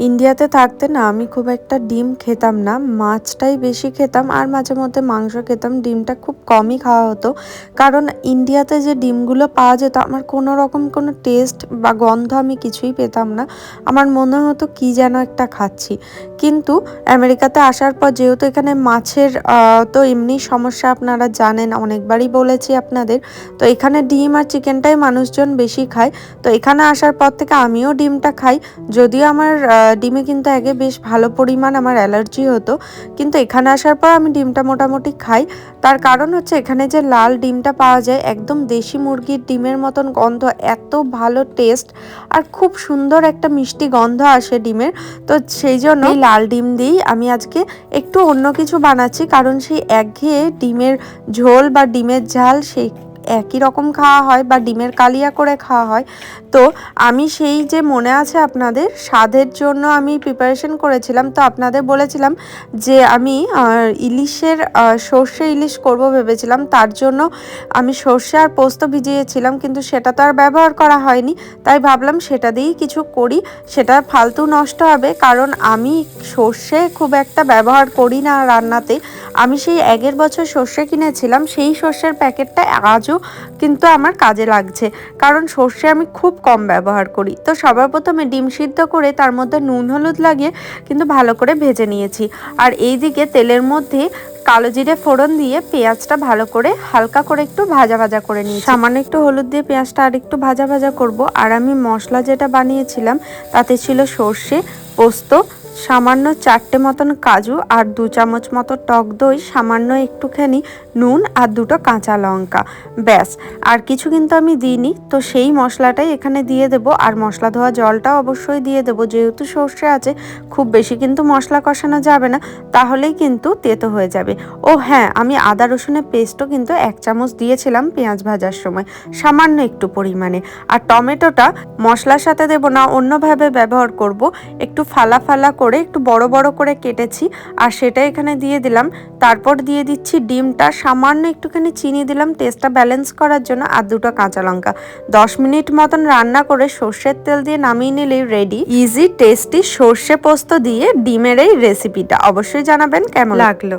ইন্ডিয়াতে থাকতে না আমি খুব একটা ডিম খেতাম না, মাছটাই বেশি খেতাম আর মাঝে মধ্যে মাংস খেতাম। ডিমটা খুব কমই খাওয়া হতো, কারণ ইন্ডিয়াতে যে ডিমগুলো পাওয়া যেত আমার কোনো রকম কোনো টেস্ট বা গন্ধ আমি কিছুই পেতাম না। আমার মনে হতো কি যেন একটা খাচ্ছি। কিন্তু আমেরিকাতে আসার পর যেহেতু এখানে মাছের তো এমনি সমস্যা আপনারা জানেন, অনেকবারই বলেছি আপনাদের। তো এখানে ডিম আর চিকেনটাই মানুষজন বেশি খায়। তো এখানে আসার পর থেকে আমিও ডিমটা খাই, যদিও আমার ডিমে কিন্তু আগে বেশ ভালো পরিমাণ আমার অ্যালার্জি হতো, কিন্তু এখানে আসার পর আমি ডিমটা মোটামুটি খাই। তার কারণ হচ্ছে এখানে যে লাল ডিমটা পাওয়া যায় একদম দেশি মুরগির ডিমের মতন গন্ধ, এত ভালো টেস্ট আর খুব সুন্দর একটা মিষ্টি গন্ধ আসে ডিমের। তো সেই জন্য এই লাল ডিম দিয়েই আমি আজকে একটু অন্য কিছু বানাচ্ছি, কারণ সেই একঘেয়ে ডিমের ঝোল বা ডিমের ঝাল সেই একই রকম খাওয়া হয় বা ডিমের কালিয়া করে খাওয়া হয়। তো আমি সেই যে মনে আছে আপনাদের স্বাদের জন্য আমি প্রিপারেশন করেছিলাম, তো আপনাদের বলেছিলাম যে আমি ইলিশের সর্ষে ইলিশ করব ভেবেছিলাম। তার জন্য আমি সর্ষে আর পোস্ত ভিজিয়েছিলাম, কিন্তু সেটা তো আর ব্যবহার করা হয়নি। তাই ভাবলাম সেটা দিয়েই কিছু করি, সেটা ফালতু নষ্ট হবে, কারণ আমি সর্ষে খুব একটা ব্যবহার করি না রান্নাতে। আমি সেই আগের বছর সর্ষে কিনেছিলাম, সেই সর্ষের প্যাকেটটা আজও কিন্তু আমার কাজে লাগছে, কারণ সর্ষে আমি খুব কম ব্যবহার করি। তো সবার প্রথমে ডিম সিদ্ধ করে তার মধ্যে নুন হলুদ লাগিয়ে কিন্তু ভালো করে ভেজে নিয়েছি। আর এইদিকে তেলের মধ্যে কালো জিরে ফোড়ন দিয়ে পেঁয়াজটা ভালো করে হালকা করে একটু ভাজা ভাজা করে নিয়েছি। সামান্য একটু হলুদ দিয়ে পেঁয়াজটা আর একটু ভাজা ভাজা করব। আর আমি মশলা যেটা বানিয়েছিলাম তাতে ছিল সর্ষে, পোস্ত, সামান্য 4টে মতন কাজু আর 2 চামচ মতো টক দই, সামান্য একটুখানি নুন আর 2টো কাঁচা লঙ্কা, ব্যাস। আর কিছু কিন্তু আমি দিইনি। তো সেই মশলাটাই এখানে দিয়ে দেব, আর মশলা ধোয়া জলটাও অবশ্যই দিয়ে দেব, যেহেতু সর্ষে আছে খুব বেশি কিন্তু মশলা কষানো যাবে না, তাহলেই কিন্তু তেতো হয়ে যাবে। ও হ্যাঁ, আমি আদা রসুনের পেস্টও কিন্তু 1 চামচ দিয়েছিলাম পেঁয়াজ ভাজার সময়, সামান্য একটু পরিমাণে। আর টমেটোটা মশলার সাথে দেব না, অন্যভাবে ব্যবহার করব। একটু ফালা ফালা করে একটু বড় বড় করে কেটেছি আর সেটা এখানে দিয়ে দিলাম। তারপর দিয়ে দিচ্ছি ডিমটা, সামান্য একটুখানি চিনি দিলাম টেস্টটা ব্যালেন্স করার জন্য, আর 2টো কাঁচা লঙ্কা। 10 মিনিট মতন রান্না করে সর্ষের তেল দিয়ে নামিয়ে নিলেই রেডি ইজি টেস্টি সর্ষে পোস্ত দিয়ে ডিমের এই রেসিপিটা। অবশ্যই জানাবেন কেমন লাগলো।